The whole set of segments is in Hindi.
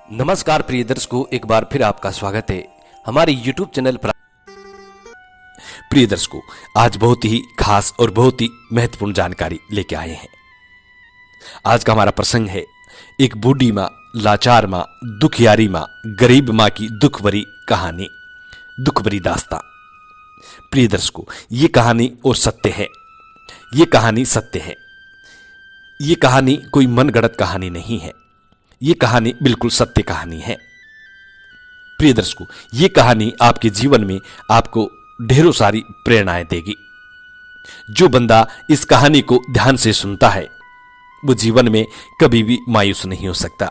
नमस्कार प्रिय दर्शकों, एक बार फिर आपका स्वागत है हमारे YouTube चैनल पर। प्रिय दर्शकों, आज बहुत ही खास और बहुत ही महत्वपूर्ण जानकारी लेके आए हैं। आज का हमारा प्रसंग है एक बूढ़ी माँ, लाचार माँ, दुखियारी माँ, गरीब माँ की दुख भरी कहानी, दुख भरी दास्तां। प्रिय दर्शकों, ये कहानी और सत्य है, ये कहानी सत्य है। ये कहानी कोई मनगढ़ंत कहानी नहीं है, ये कहानी बिल्कुल सत्य कहानी है। प्रिय दर्शकों, ये कहानी आपके जीवन में आपको ढेरों सारी प्रेरणाएं देगी। जो बंदा इस कहानी को ध्यान से सुनता है वो जीवन में कभी भी मायूस नहीं हो सकता।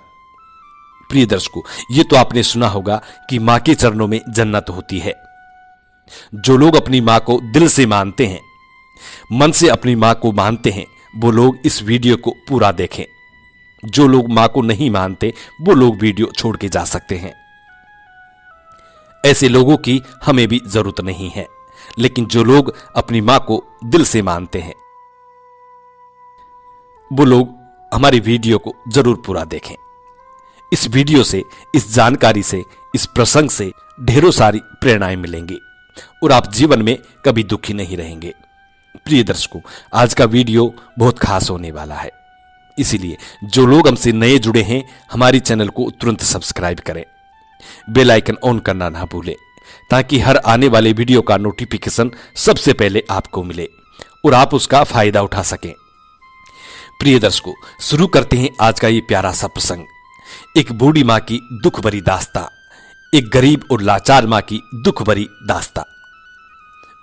प्रिय दर्शकों, ये तो आपने सुना होगा कि मां के चरणों में जन्नत होती है। जो लोग अपनी मां को दिल से मानते हैं, मन से अपनी मां को मानते हैं, वो लोग इस वीडियो को पूरा देखें। जो लोग मां को नहीं मानते वो लोग वीडियो छोड़ के जा सकते हैं। ऐसे लोगों की हमें भी जरूरत नहीं है, लेकिन जो लोग अपनी मां को दिल से मानते हैं वो लोग हमारी वीडियो को जरूर पूरा देखें। इस वीडियो से, इस जानकारी से, इस प्रसंग से ढेरों सारी प्रेरणाएं मिलेंगी और आप जीवन में कभी दुखी नहीं रहेंगे। प्रिय दर्शकों, आज का वीडियो बहुत खास होने वाला है, इसीलिए जो लोग हमसे नए जुड़े हैं हमारी चैनल को तुरंत सब्सक्राइब करें, बेल आइकन ऑन करना ना भूलें, ताकि हर आने वाले वीडियो का नोटिफिकेशन सबसे पहले आपको मिले और आप उसका फायदा उठा सकें। प्रिय दर्शकों, शुरू करते हैं आज का ये प्यारा सा प्रसंग, एक बूढ़ी मां की दुख भरी दास्तां, एक गरीब और लाचार मां की दुख भरी दास्तां।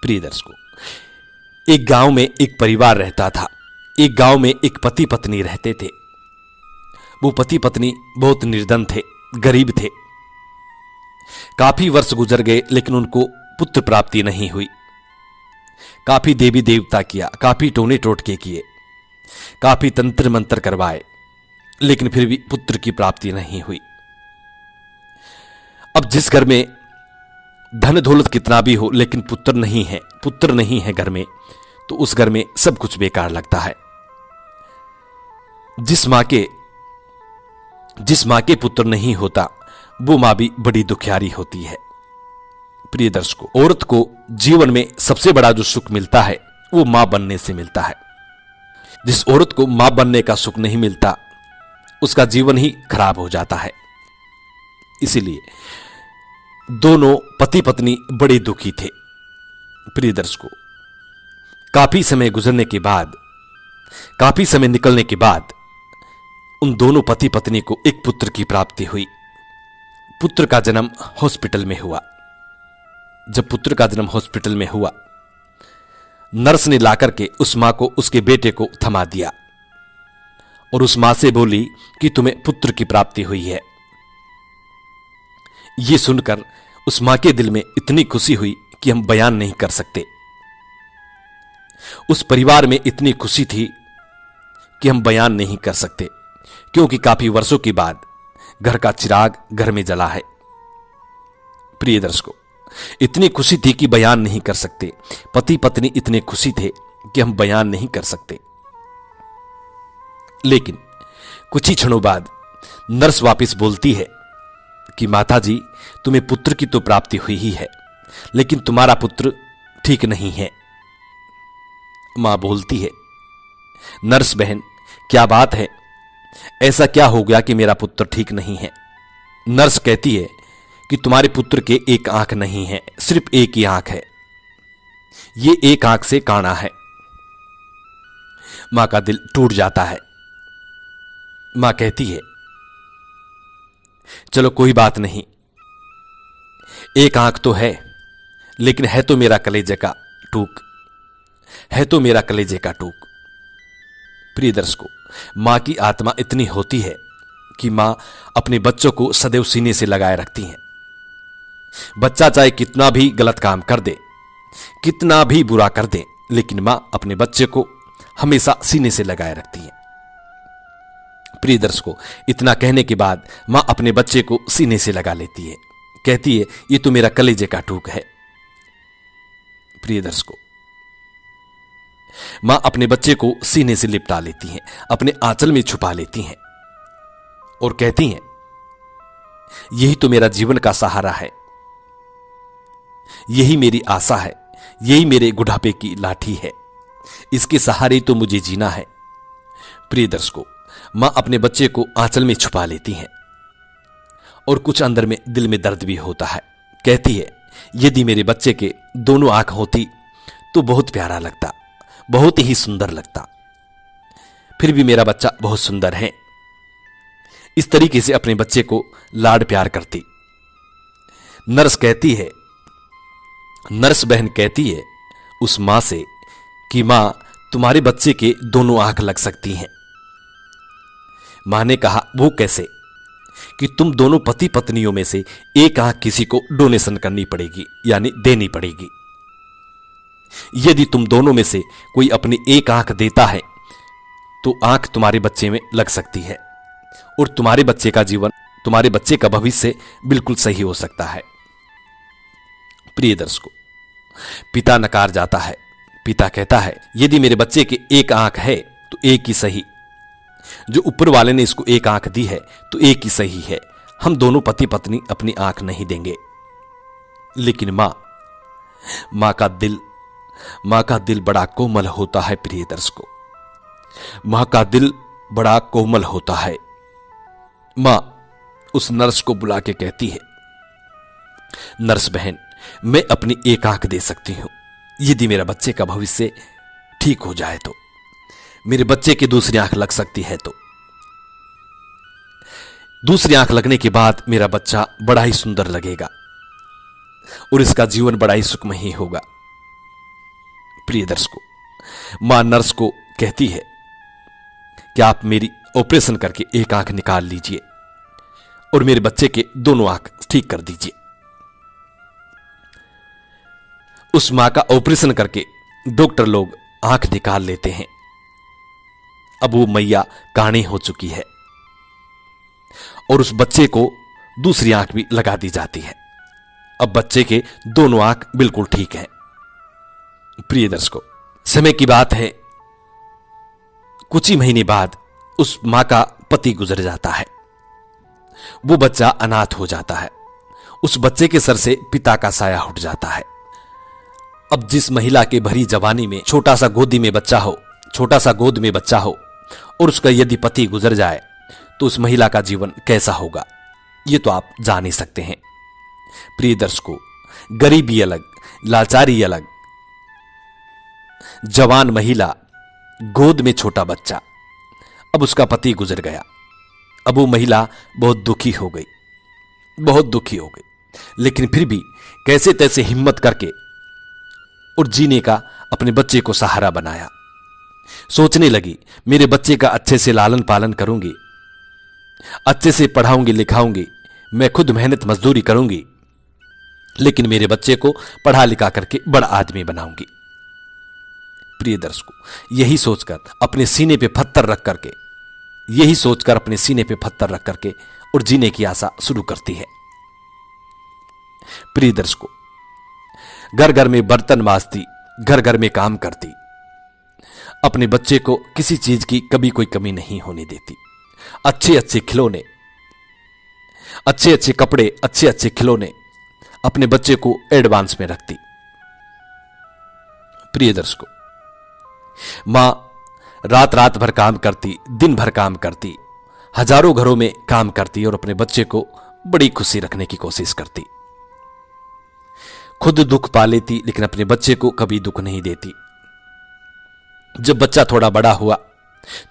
प्रिय दर्शकों, एक गांव में एक परिवार रहता था। एक गांव में एक पति पत्नी रहते थे। वो पति पत्नी बहुत निर्धन थे, गरीब थे। काफी वर्ष गुजर गए लेकिन उनको पुत्र प्राप्ति नहीं हुई। काफी देवी देवता किया, काफी टोने टोटके किए, काफी तंत्र मंत्र करवाए, लेकिन फिर भी पुत्र की प्राप्ति नहीं हुई। अब जिस घर में धन दौलत कितना भी हो लेकिन पुत्र नहीं है घर में, तो उस घर में सब कुछ बेकार लगता है। जिस मां के पुत्र नहीं होता वो मां भी बड़ी दुखियारी होती है। प्रिय दर्शकों, औरत को जीवन में सबसे बड़ा जो सुख मिलता है वो मां बनने से मिलता है। जिस औरत को मां बनने का सुख नहीं मिलता उसका जीवन ही खराब हो जाता है। इसीलिए दोनों पति पत्नी बड़े दुखी थे। प्रिय दर्शकों, काफी समय निकलने के बाद उन दोनों पति पत्नी को एक पुत्र की प्राप्ति हुई। पुत्र का जन्म हॉस्पिटल में हुआ। जब पुत्र का जन्म हॉस्पिटल में हुआ, नर्स ने लाकर के उस मां को उसके बेटे को थमा दिया और उस मां से बोली कि तुम्हें पुत्र की प्राप्ति हुई है। यह सुनकर उस मां के दिल में इतनी खुशी हुई कि हम बयान नहीं कर सकते। उस परिवार में इतनी खुशी थी कि हम बयान नहीं कर सकते, क्योंकि काफी वर्षों के बाद घर का चिराग घर में जला है। प्रिय दर्शकों, इतनी खुशी थी कि बयान नहीं कर सकते। पति पत्नी इतने खुशी थे कि हम बयान नहीं कर सकते। लेकिन कुछ ही क्षणों बाद नर्स वापस बोलती है कि माता जी, तुम्हें पुत्र की तो प्राप्ति हुई ही है, लेकिन तुम्हारा पुत्र ठीक नहीं है। मां बोलती है, नर्स बहन क्या बात है, ऐसा क्या हो गया कि मेरा पुत्र ठीक नहीं है? नर्स कहती है कि तुम्हारे पुत्र के एक आंख नहीं है, सिर्फ एक ही आंख है, ये एक आंख से काना है। मां का दिल टूट जाता है। मां कहती है, चलो कोई बात नहीं, एक आंख तो है, लेकिन है तो मेरा कलेजे का टूक, है तो मेरा कलेजे का टूक। प्रिय दर्शकों, मां की आत्मा इतनी होती है कि मां अपने बच्चों को सदैव सीने से लगाए रखती हैं। बच्चा चाहे कितना भी गलत काम कर दे, कितना भी बुरा कर दे, लेकिन मां अपने बच्चे को हमेशा सीने से लगाए रखती हैं। प्रिय दर्शकों, इतना कहने के बाद मां अपने बच्चे को सीने से लगा लेती है, कहती है ये तो मेरा कलेजे का टूक है। प्रिय दर्शकों, मां अपने बच्चे को सीने से लिपटा लेती हैं, अपने आंचल में छुपा लेती हैं और कहती हैं यही तो मेरा जीवन का सहारा है, यही मेरी आशा है, यही मेरे बुढ़ापे की लाठी है, इसके सहारे तो मुझे जीना है। प्रिय दर्शकों, मां अपने बच्चे को आंचल में छुपा लेती हैं और कुछ अंदर में दिल में दर्द भी होता है। कहती है, यदि मेरे बच्चे के दोनों आंख होती तो बहुत प्यारा लगता, बहुत ही सुंदर लगता। फिर भी मेरा बच्चा बहुत सुंदर है। इस तरीके से अपने बच्चे को लाड प्यार करती। नर्स बहन कहती है उस मां से कि मां, तुम्हारे बच्चे के दोनों आंख लग सकती हैं। मां ने कहा, वो कैसे? कि तुम दोनों पति पत्नियों में से एक आंख किसी को डोनेशन करनी पड़ेगी, यानी देनी पड़ेगी। यदि तुम दोनों में से कोई अपनी एक आंख देता है तो आंख तुम्हारे बच्चे में लग सकती है और तुम्हारे बच्चे का जीवन, तुम्हारे बच्चे का भविष्य बिल्कुल सही हो सकता है। प्रिय दर्शकों, पिता नकार जाता है। पिता कहता है, यदि मेरे बच्चे के एक आंख है तो एक ही सही, जो ऊपर वाले ने इसको एक आंख दी है तो एक ही सही है। हम दोनों पति पत्नी अपनी आंख नहीं देंगे। लेकिन मां का दिल बड़ा कोमल होता है। प्रिय दर्शकों, मां का दिल बड़ा कोमल होता है। मां उस नर्स को बुला के कहती है, नर्स बहन, मैं अपनी एक आंख दे सकती हूं यदि मेरा बच्चे का भविष्य ठीक हो जाए तो, मेरे बच्चे की दूसरी आंख लग सकती है तो। दूसरी आंख लगने के बाद मेरा बच्चा बड़ा ही सुंदर लगेगा और इसका जीवन बड़ा ही सुखमय होगा। प्रिय दर्शकों, मां नर्स को कहती है कि आप मेरी ऑपरेशन करके एक आंख निकाल लीजिए और मेरे बच्चे के दोनों आंख ठीक कर दीजिए। उस मां का ऑपरेशन करके डॉक्टर लोग आंख निकाल लेते हैं। अब वो मैया काणी हो चुकी है और उस बच्चे को दूसरी आंख भी लगा दी जाती है। अब बच्चे के दोनों आंख बिल्कुल ठीक हैं। प्रिय दर्शकों, समय की बात है, कुछ ही महीने बाद उस मां का पति गुजर जाता है। वो बच्चा अनाथ हो जाता है। उस बच्चे के सर से पिता का साया उठ जाता है। अब जिस महिला के भरी जवानी में छोटा सा गोद में बच्चा हो और उसका यदि पति गुजर जाए तो उस महिला का जीवन कैसा होगा, ये तो आप जान ही सकते हैं। प्रिय दर्शकों, गरीबी अलग, लाचारी अलग, जवान महिला, गोद में छोटा बच्चा। अब उसका पति गुजर गया। अब वो महिला बहुत दुखी हो गई। लेकिन फिर भी कैसे तैसे हिम्मत करके और जीने का अपने बच्चे को सहारा बनाया। सोचने लगी, मेरे बच्चे का अच्छे से लालन पालन करूंगी, अच्छे से पढ़ाऊंगी लिखाऊंगी, मैं खुद मेहनत मजदूरी करूंगी, लेकिन मेरे बच्चे को पढ़ा लिखा करके बड़ा आदमी बनाऊंगी। प्रिय दर्शकों, यही सोचकर अपने सीने पे पत्थर रख करके और जीने की आशा शुरू करती है। प्रिय दर्शकों, घर घर में बर्तन मांजती, घर घर में काम करती, अपने बच्चे को किसी चीज की कभी कोई कमी नहीं होने देती। अच्छे अच्छे खिलौने, अच्छे अच्छे कपड़े, अच्छे अच्छे खिलौने अपने बच्चे को एडवांस में रखती। प्रिय दर्शकों, मां रात रात भर काम करती, दिन भर काम करती, हजारों घरों में काम करती और अपने बच्चे को बड़ी खुशी रखने की कोशिश करती। खुद दुख पा लेती लेकिन अपने बच्चे को कभी दुख नहीं देती। जब बच्चा थोड़ा बड़ा हुआ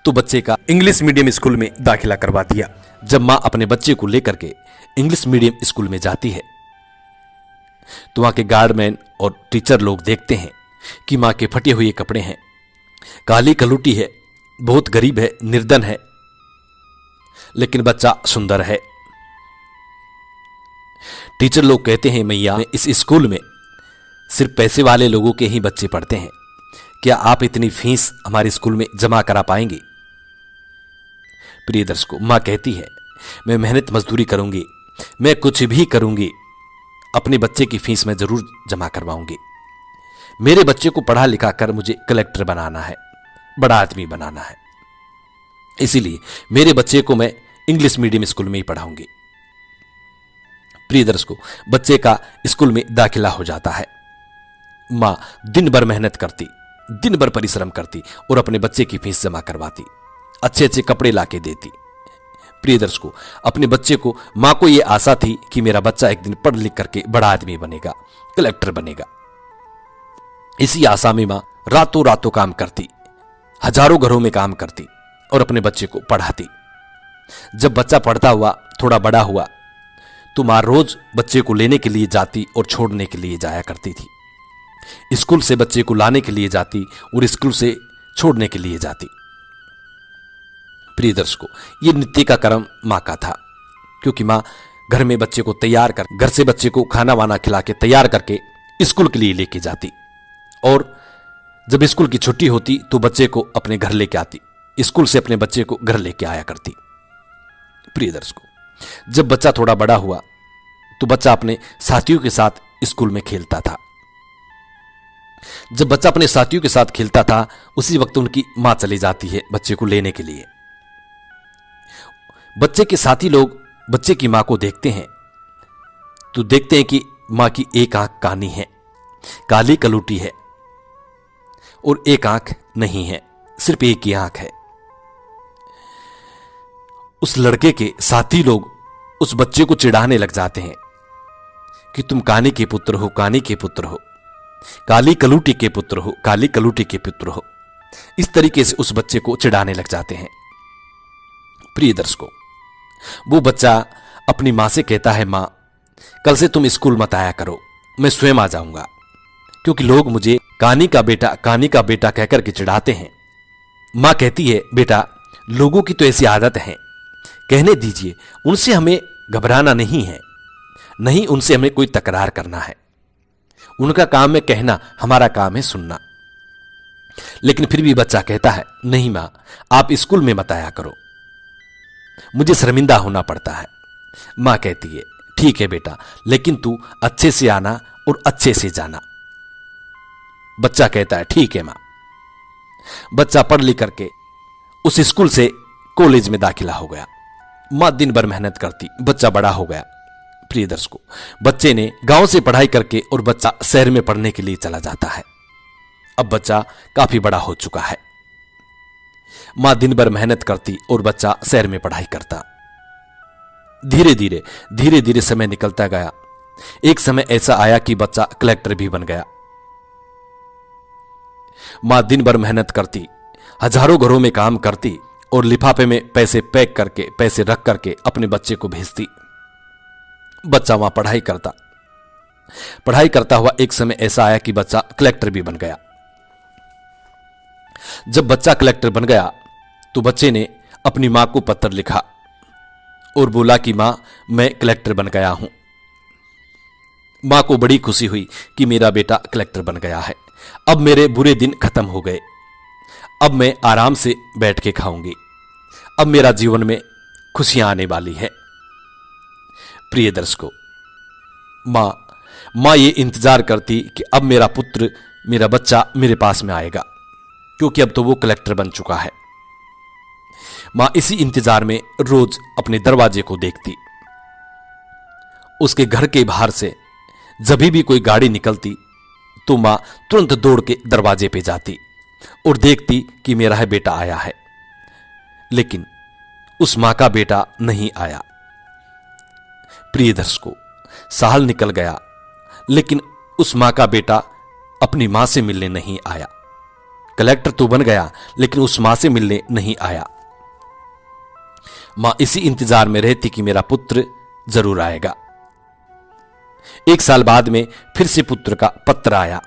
तो बच्चे का इंग्लिश मीडियम स्कूल में दाखिला करवा दिया। जब मां अपने बच्चे को लेकर के इंग्लिश मीडियम स्कूल में जाती है तो वहां के गार्डमैन और टीचर लोग देखते हैं कि मां के फटे हुए कपड़े हैं, काली कलूटी है, बहुत गरीब है, निर्धन है, लेकिन बच्चा सुंदर है। टीचर लोग कहते हैं, मैया, इस स्कूल में सिर्फ पैसे वाले लोगों के ही बच्चे पढ़ते हैं, क्या आप इतनी फीस हमारे स्कूल में जमा करा पाएंगी? प्रिय दर्शकों, मां कहती है, मैं मेहनत मजदूरी करूंगी, मैं कुछ भी करूंगी, अपने बच्चे की फीस मैं जरूर जमा करवाऊंगी। मेरे बच्चे को पढ़ा लिखा कर मुझे कलेक्टर बनाना है, बड़ा आदमी बनाना है, इसीलिए मेरे बच्चे को मैं इंग्लिश मीडियम स्कूल में ही पढ़ाऊंगी। प्रिय दर्शकों, बच्चे का स्कूल में दाखिला हो जाता है। माँ दिन भर मेहनत करती, दिन भर परिश्रम करती और अपने बच्चे की फीस जमा करवाती, अच्छे अच्छे कपड़े लाके देती। प्रिय दर्शकों, अपने बच्चे को, माँ को यह आशा थी कि मेरा बच्चा एक दिन पढ़ लिख करके बड़ा आदमी बनेगा, कलेक्टर बनेगा। इसी आशा में माँ रातों रातों काम करती, हजारों घरों में काम करती और अपने बच्चे को पढ़ाती। जब बच्चा पढ़ता हुआ थोड़ा बड़ा हुआ तो माँ रोज बच्चे को लेने के लिए जाती और छोड़ने के लिए जाया करती थी। स्कूल से बच्चे को लाने के लिए जाती और स्कूल से छोड़ने के लिए जाती। प्रिय दर्शकों, ये नित्य का कर्म माँ का था, क्योंकि माँ घर में बच्चे को तैयार कर, घर से बच्चे को खाना वाना खिला के तैयार करके स्कूल के लिए लेके जाती और जब स्कूल की छुट्टी होती तो बच्चे को अपने घर लेके आती, स्कूल से अपने बच्चे को घर लेके आया करती। प्रिय दर्शकों, जब बच्चा थोड़ा बड़ा हुआ तो बच्चा अपने साथियों के साथ स्कूल में खेलता था। जब बच्चा अपने साथियों के साथ खेलता था उसी वक्त उनकी मां चली जाती है बच्चे को लेने के लिए। बच्चे के साथी लोग बच्चे की मां को देखते हैं तो देखते हैं कि मां की एक आंख कानी है, काली कलूटी है और एक आंख नहीं है, सिर्फ एक ही आंख है। उस लड़के के साथी लोग उस बच्चे को चिढ़ाने लग जाते हैं कि तुम कानी के पुत्र हो, कानी के पुत्र हो, काली कलूटी के पुत्र हो, काली कलूटी के पुत्र हो। इस तरीके से उस बच्चे को चिढ़ाने लग जाते हैं। प्रिय दर्शकों, वो बच्चा अपनी मां से कहता है, मां कल से तुम स्कूल मत आया करो, मैं स्वयं आ जाऊंगा, क्योंकि लोग मुझे कानी का बेटा कहकर के चिढ़ाते हैं। मां कहती है, बेटा लोगों की तो ऐसी आदत है, कहने दीजिए, उनसे हमें घबराना नहीं है, नहीं उनसे हमें कोई तकरार करना है। उनका काम है कहना, हमारा काम है सुनना। लेकिन फिर भी बच्चा कहता है, नहीं मां आप स्कूल में मत आया करो, मुझे शर्मिंदा होना पड़ता है। मां कहती है, ठीक है बेटा, लेकिन तू अच्छे से आना और अच्छे से जाना। बच्चा कहता है, ठीक है मां। बच्चा पढ़ लिख करके उस स्कूल से कॉलेज में दाखिला हो गया। मां दिन भर मेहनत करती, बच्चा बड़ा हो गया। प्रिय दर्शकों, बच्चे ने गांव से पढ़ाई करके और बच्चा शहर में पढ़ने के लिए चला जाता है। अब बच्चा काफी बड़ा हो चुका है। मां दिन भर मेहनत करती और बच्चा शहर में पढ़ाई करता। धीरे धीरे समय निकलता गया। एक समय ऐसा आया कि बच्चा कलेक्टर भी बन गया। मां दिन भर मेहनत करती, हजारों घरों में काम करती और लिफाफे में पैसे पैक करके, पैसे रख करके अपने बच्चे को भेजती। बच्चा वहां पढ़ाई करता हुआ एक समय ऐसा आया कि बच्चा कलेक्टर भी बन गया। जब बच्चा कलेक्टर बन गया तो बच्चे ने अपनी मां को पत्र लिखा और बोला कि मां मैं कलेक्टर बन गया हूं। मां को बड़ी खुशी हुई कि मेरा बेटा कलेक्टर बन गया है, अब मेरे बुरे दिन खत्म हो गए, अब मैं आराम से बैठ के खाऊंगी, अब मेरा जीवन में खुशियां आने वाली है। प्रिय दर्शकों, मां ये इंतजार करती कि अब मेरा पुत्र, मेरा बच्चा मेरे पास में आएगा, क्योंकि अब तो वो कलेक्टर बन चुका है। मां इसी इंतजार में रोज अपने दरवाजे को देखती। उसके घर के बाहर से जब भी कोई गाड़ी निकलती तो मां तुरंत दौड़ के दरवाजे पे जाती और देखती कि मेरा है बेटा आया है। लेकिन उस मां का बेटा नहीं आया। प्रिय दर्शकों, साल निकल गया लेकिन उस मां का बेटा अपनी मां से मिलने नहीं आया। कलेक्टर तो बन गया लेकिन उस मां से मिलने नहीं आया। मां इसी इंतजार में रहती कि मेरा पुत्र जरूर आएगा। एक साल बाद में फिर से पुत्र का पत्र आया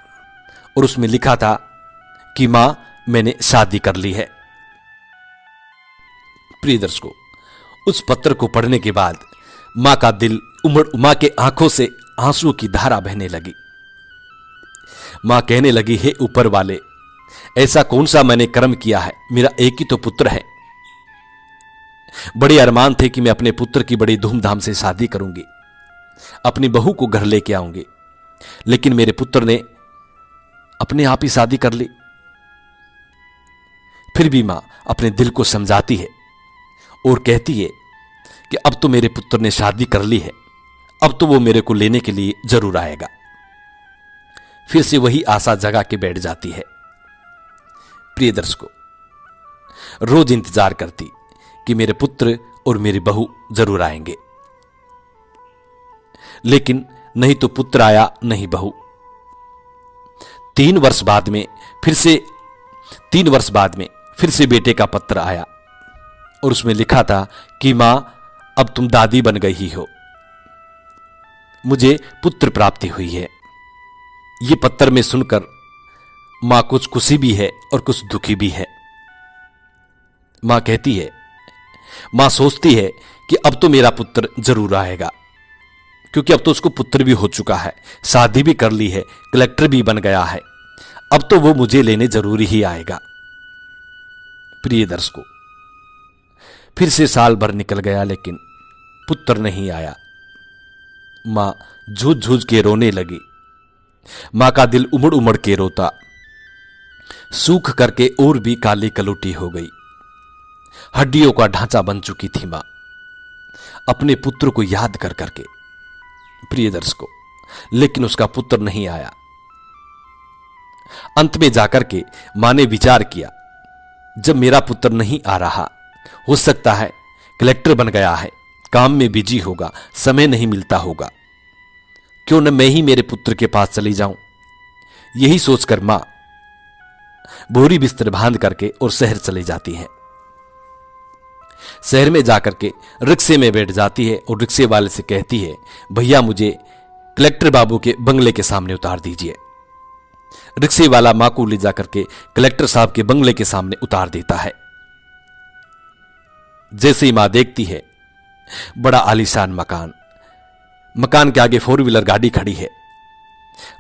और उसमें लिखा था कि मां मैंने शादी कर ली है। प्रिय दर्शकों, उस पत्र को पढ़ने के बाद मां का दिल मां के आंखों से आंसुओं की धारा बहने लगी। मां कहने लगी, हे ऊपर वाले, ऐसा कौन सा मैंने कर्म किया है, मेरा एक ही तो पुत्र है। बड़े अरमान थे कि मैं अपने पुत्र की बड़ी धूमधाम से शादी करूंगी, अपनी बहू को घर लेके आऊंगी, लेकिन मेरे पुत्र ने अपने आप ही शादी कर ली। फिर भी मां अपने दिल को समझाती है और कहती है कि अब तो मेरे पुत्र ने शादी कर ली है, अब तो वो मेरे को लेने के लिए जरूर आएगा। फिर से वही आशा जगा के बैठ जाती है। प्रिय दर्शकों, रोज इंतजार करती कि मेरे पुत्र और मेरी बहू जरूर आएंगे, लेकिन नहीं तो पुत्र आया नहीं बहू। 3 वर्ष बाद में फिर से बेटे का पत्र आया और उसमें लिखा था कि मां, अब तुम दादी बन गई हो, मुझे पुत्र प्राप्ति हुई है। ये पत्र में सुनकर मां कुछ खुशी भी है और कुछ दुखी भी है। मां कहती है, मां सोचती है कि अब तो मेरा पुत्र जरूर आएगा, क्योंकि अब तो उसको पुत्र भी हो चुका है, शादी भी कर ली है, कलेक्टर भी बन गया है, अब तो वो मुझे लेने जरूर ही आएगा। प्रिय दर्शकों, फिर से साल भर निकल गया लेकिन पुत्र नहीं आया। मां झूझ झूझ के रोने लगी। मां का दिल उमड़ उमड़ के रोता, सूख करके और भी काली कलुटी हो गई। हड्डियों का ढांचा बन चुकी थी मां, अपने पुत्र को याद कर करके। प्रिय दर्शकों, लेकिन उसका पुत्र नहीं आया। अंत में जाकर के मां ने विचार किया, जब मेरा पुत्र नहीं आ रहा, हो सकता है कलेक्टर बन गया है, काम में बिजी होगा, समय नहीं मिलता होगा, क्यों न मैं ही मेरे पुत्र के पास चली जाऊं। यही सोचकर मां बोरी बिस्तर बांध करके और शहर चली जाती है। शहर में जाकर के रिक्शे में बैठ जाती है और रिक्शे वाले से कहती है, भैया मुझे कलेक्टर बाबू के बंगले के सामने उतार दीजिए। रिक्शे वाला मां को ले जाकर के कलेक्टर साहब के बंगले के सामने उतार देता है। जैसे ही मां देखती है, बड़ा आलीशान मकान के आगे 4 व्हीलर गाड़ी खड़ी है,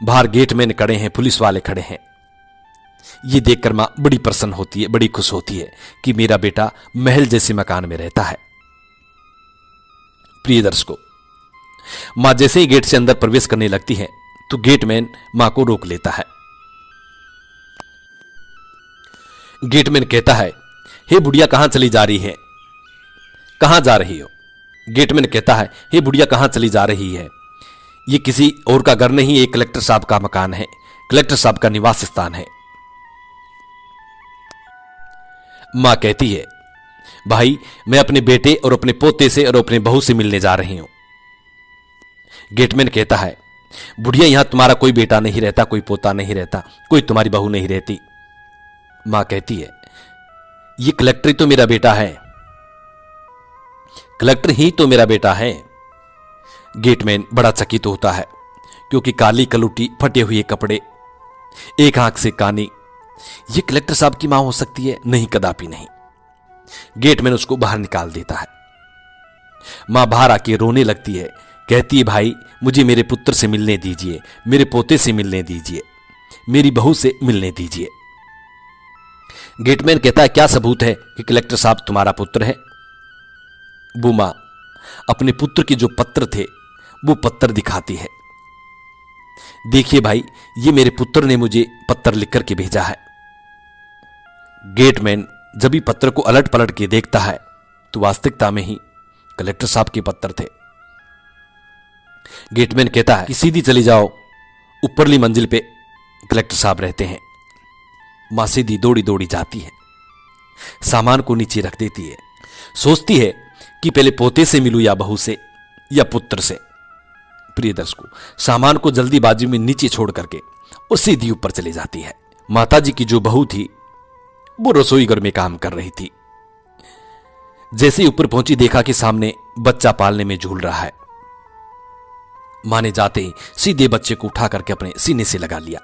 बाहर गेटमैन खड़े हैं, पुलिस वाले खड़े हैं। ये देखकर मां बड़ी प्रसन्न होती है, बड़ी खुश होती है कि मेरा बेटा महल जैसे मकान में रहता है। प्रिय दर्शकों, मां जैसे ही गेट से अंदर प्रवेश करने लगती है तो गेटमैन मां को रोक लेता है। गेटमैन कहता है, हे बुढ़िया कहां चली जा रही है, कहां जा रही हो? गेटमैन कहता है, हे बुढ़िया कहां चली जा रही है, ये किसी और का घर नहीं, ये कलेक्टर साहब का मकान है, कलेक्टर साहब का निवास स्थान है। मां कहती है, भाई मैं अपने बेटे और अपने पोते से और अपने बहू से मिलने जा रही हूं। गेटमैन कहता है, बुढ़िया यहां तुम्हारा कोई बेटा नहीं रहता, कोई पोता नहीं रहता, कोई तुम्हारी बहू नहीं रहती। मां कहती है, ये कलेक्टर ही तो मेरा बेटा है, कलेक्टर ही तो मेरा बेटा है। गेटमैन बड़ा चकित होता है, क्योंकि काली कलुटी, फटे हुए कपड़े, एक आंख से कानी, ये कलेक्टर साहब की मां हो सकती है? नहीं, कदापि नहीं। गेटमैन उसको बाहर निकाल देता है। मां बाहर आके रोने लगती है, कहती है, भाई मुझे मेरे पुत्र से मिलने दीजिए, मेरे पोते से मिलने दीजिए, मेरी बहू से मिलने दीजिए। गेटमैन कहता है, क्या सबूत है कि कलेक्टर साहब तुम्हारा पुत्र है? वो मां अपने पुत्र के जो पत्र थे वो पत्र दिखाती है। देखिए भाई, ये मेरे पुत्र ने मुझे पत्र लिख करके भेजा है। गेटमैन जब भी पत्र को अलट पलट के देखता है तो वास्तविकता में ही कलेक्टर साहब के पत्र थे। गेटमैन कहता है कि सीधी चली जाओ, ऊपरली मंजिल पे कलेक्टर साहब रहते हैं। मां सीधी दौड़ी दौड़ी जाती है, सामान को नीचे रख देती है, सोचती है कि पहले पोते से मिलूं या बहू से या पुत्र से। प्रिय दर्शकों, सामान को जल्दीबाजी में नीचे छोड़ करके और सीधी ऊपर चली जाती है। माताजी की जो बहू थी वो रसोई घर में काम कर रही थी। जैसे ही ऊपर पहुंची, देखा कि सामने बच्चा पालने में झूल रहा है। मां ने जाते ही सीधे बच्चे को उठा करके अपने सीने से लगा लिया,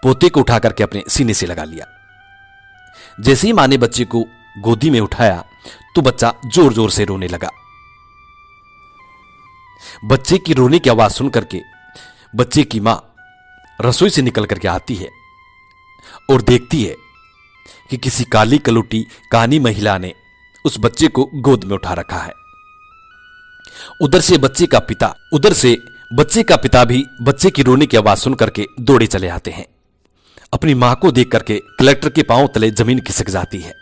पोते को उठा करके अपने सीने से लगा लिया। जैसे ही मां ने बच्चे को गोदी में उठाया तो बच्चा जोर जोर से रोने लगा। बच्चे की रोने की आवाज सुन करके बच्चे की मां रसोई से निकल करके आती है और देखती है कि किसी काली कलुटी कानी महिला ने उस बच्चे को गोद में उठा रखा है। उधर से बच्चे का पिता भी बच्चे की रोने की आवाज सुन करके दौड़े चले आते हैं। अपनी मां को देख करके कलेक्टर के पांव तले जमीन खिसक जाती है।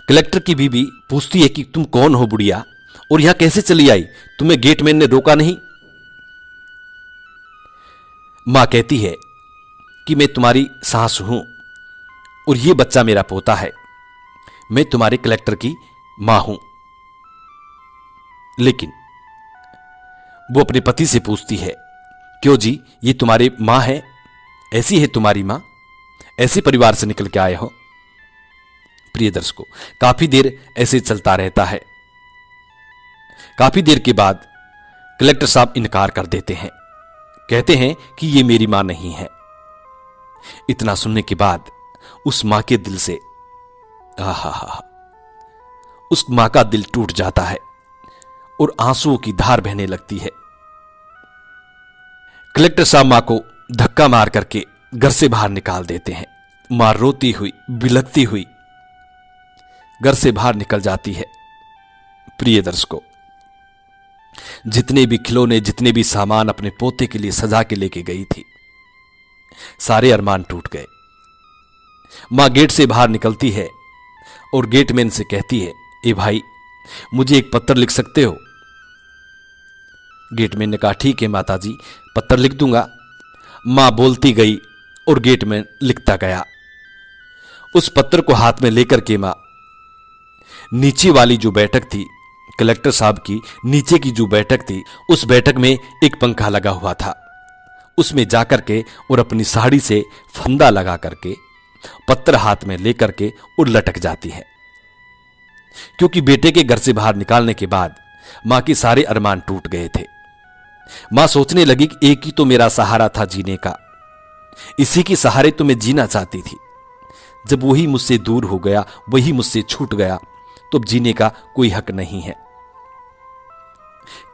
कलेक्टर की बीवी पूछती है कि तुम कौन हो बुढ़िया, और यहां कैसे चली आई? तुम्हें गेटमैन ने रोका नहीं? मां कहती है कि मैं तुम्हारी सास हूं और यह बच्चा मेरा पोता है। मैं तुम्हारे कलेक्टर की मां हूं। लेकिन वो अपने पति से पूछती है, क्यों जी, ये तुम्हारी मां है? ऐसी है तुम्हारी मां? ऐसे परिवार से निकल के आए हो? प्रिय दर्शकों, काफी देर ऐसे चलता रहता है। काफी देर के बाद कलेक्टर साहब इनकार कर देते हैं, कहते हैं कि ये मेरी मां नहीं है। इतना सुनने के बाद उस मां के दिल से उस मां का दिल टूट जाता है और आंसुओं की धार बहने लगती है। कलेक्टर साहब मां को धक्का मार करके घर से बाहर निकाल देते हैं। मां रोती हुई, बिलखती हुई घर से बाहर निकल जाती है। प्रिय दर्शकों, जितने भी खिलौने, जितने भी सामान अपने पोते के लिए सजा के लेके गई थी, सारे अरमान टूट गए। मां गेट से बाहर निकलती है और गेटमैन से कहती है, ए भाई, मुझे एक पत्र लिख सकते हो? गेटमैन ने कहा, ठीक है माताजी, पत्र लिख दूंगा। मां बोलती गई और गेटमैन लिखता गया। उस पत्र को हाथ में लेकर के मां नीचे वाली जो बैठक थी, कलेक्टर साहब की नीचे की जो बैठक थी, उस बैठक में एक पंखा लगा हुआ था, उसमें जाकर के और अपनी साड़ी से फंदा लगा करके पत्र हाथ में लेकर के और लटक जाती है। क्योंकि बेटे के घर से बाहर निकालने के बाद मां के सारे अरमान टूट गए थे। मां सोचने लगी कि एक ही तो मेरा सहारा था जीने का, इसी के सहारे तो मैं जीना चाहती थी। जब वही मुझसे दूर हो गया, वही मुझसे छूट गया, तो अब जीने का कोई हक नहीं है।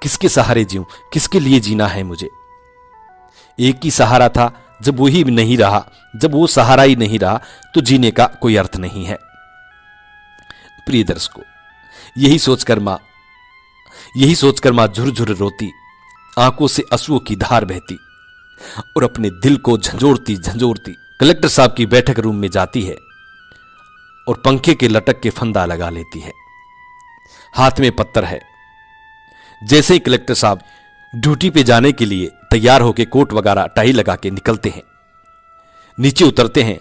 किसके सहारे जीऊं? किसके लिए जीना है मुझे? एक ही सहारा था, जब वही नहीं रहा, जब वो सहारा ही नहीं रहा, तो जीने का कोई अर्थ नहीं है। प्रिय दर्शकों, यही सोचकर मां झुरझुर रोती, आंखों से आंसुओं की धार बहती और अपने दिल को झंझोरती झंझोरती कलेक्टर साहब की बैठक रूम में जाती है और पंखे के लटक के फंदा लगा लेती है। हाथ में पत्थर है। जैसे ही कलेक्टर साहब ड्यूटी पे जाने के लिए तैयार होकर कोट वगैरह टाई लगा के निकलते हैं, नीचे उतरते हैं,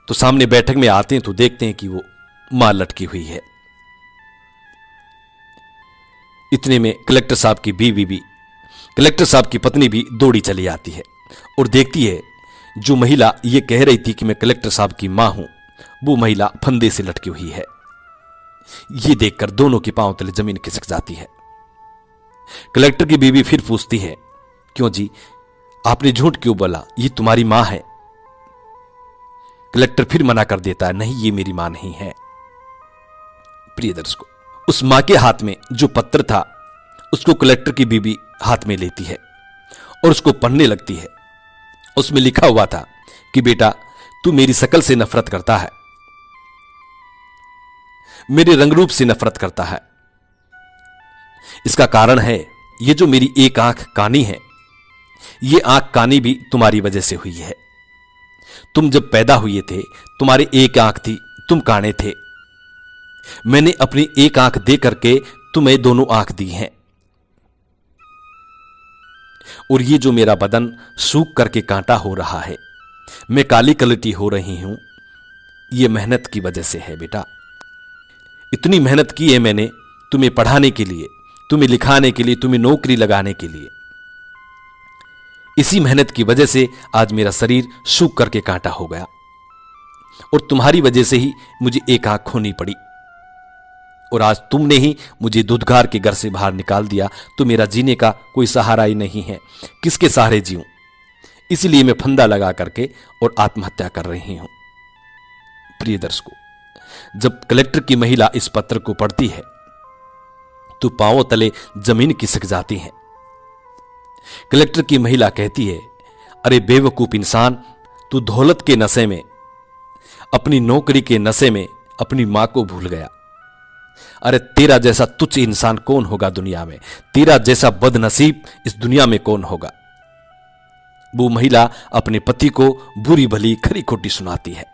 तो सामने बैठक में आते हैं तो देखते हैं कि वो मां लटकी हुई है। इतने में कलेक्टर साहब की बीवी भी, कलेक्टर साहब की पत्नी भी दौड़ी चली आती है और देखती है जो महिला ये कह रही थी कि मैं कलेक्टर साहब की मां हूं, वो महिला फंदे से लटकी हुई है। ये देखकर दोनों के पांव तले जमीन खिसक जाती है। कलेक्टर की बीवी फिर पूछती है, क्यों जी, आपने झूठ क्यों बोला? ये तुम्हारी मां है। कलेक्टर फिर मना कर देता है, नहीं, ये मेरी मां नहीं है। प्रिय दर्शकों, उस मां के हाथ में जो पत्र था, उसको कलेक्टर की बीवी हाथ में लेती है और उसको पढ़ने लगती है। उसमें लिखा हुआ था कि बेटा, तू मेरी शकल से नफरत करता है, मेरे रंग रूप से नफरत करता है। इसका कारण है ये जो मेरी एक आंख कानी है, ये आंख कानी भी तुम्हारी वजह से हुई है। तुम जब पैदा हुए थे, तुम्हारी एक आंख थी, तुम काने थे। मैंने अपनी एक आंख दे करके तुम्हें दोनों आंख दी हैं। और ये जो मेरा बदन सूख करके कांटा हो रहा है, मैं काली कलटी हो रही हूं, ये मेहनत की वजह से है बेटा। इतनी मेहनत की है मैंने तुम्हें पढ़ाने के लिए, तुम्हें लिखाने के लिए, तुम्हें नौकरी लगाने के लिए। इसी मेहनत की वजह से आज मेरा शरीर सूख करके कांटा हो गया और तुम्हारी वजह से ही मुझे एक आंख खोनी पड़ी। और आज तुमने ही मुझे दुधगार के घर से बाहर निकाल दिया, तो मेरा जीने का कोई सहारा ही नहीं है। किसके सहारे जीऊं? इसलिए मैं फंदा लगा करके और आत्महत्या कर रही हूं। प्रिय दर्शकों, जब कलेक्टर की महिला इस पत्र को पढ़ती है तो पांवों तले जमीन खिसक जाती है। कलेक्टर की महिला कहती है, अरे बेवकूफ इंसान, तू दौलत के नशे में, अपनी नौकरी के नशे में अपनी मां को भूल गया। अरे तेरा जैसा तुच्छ इंसान कौन होगा दुनिया में? तेरा जैसा बदनसीब इस दुनिया में कौन होगा? वो महिला अपने पति को बुरी भली खरी खोटी सुनाती है।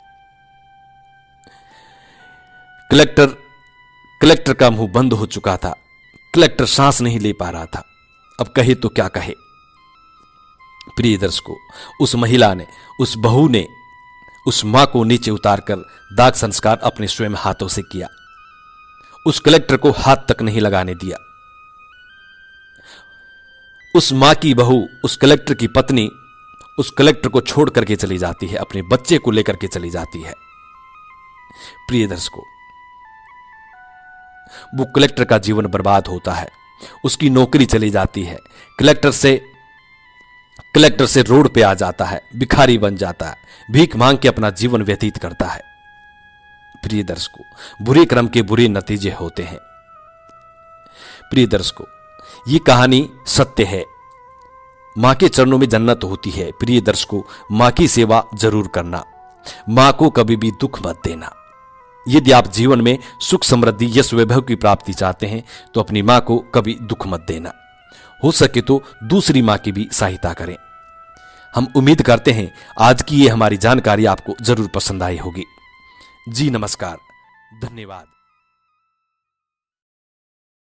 कलेक्टर का मुंह बंद हो चुका था। कलेक्टर सांस नहीं ले पा रहा था। अब कहे तो क्या कहे। प्रिय दर्शकों, उस महिला ने, उस बहू ने उस मां को नीचे उतारकर दाग संस्कार अपने स्वयं हाथों से किया। उस कलेक्टर को हाथ तक नहीं लगाने दिया। उस मां की बहू, उस कलेक्टर की पत्नी उस कलेक्टर को छोड़ करके चली जाती है, अपने बच्चे को लेकर के चली जाती है। प्रिय दर्शकों, वो कलेक्टर का जीवन बर्बाद होता है, उसकी नौकरी चली जाती है, कलेक्टर से रोड पे आ जाता है, भिखारी बन जाता है, भीख मांग के अपना जीवन व्यतीत करता है। प्रिय दर्शकों, बुरे कर्म के बुरे नतीजे होते हैं। प्रिय दर्शकों, ये कहानी सत्य है। मां के चरणों में जन्नत होती है। प्रिय दर्शकों, मां की सेवा जरूर करना, मां को कभी भी दुख मत देना। यदि आप जीवन में सुख, समृद्धि, यश, वैभव की प्राप्ति चाहते हैं तो अपनी मां को कभी दुख मत देना। हो सके तो दूसरी मां की भी सहायता करें। हम उम्मीद करते हैं आज की ये हमारी जानकारी आपको जरूर पसंद आई होगी। जी नमस्कार, धन्यवाद।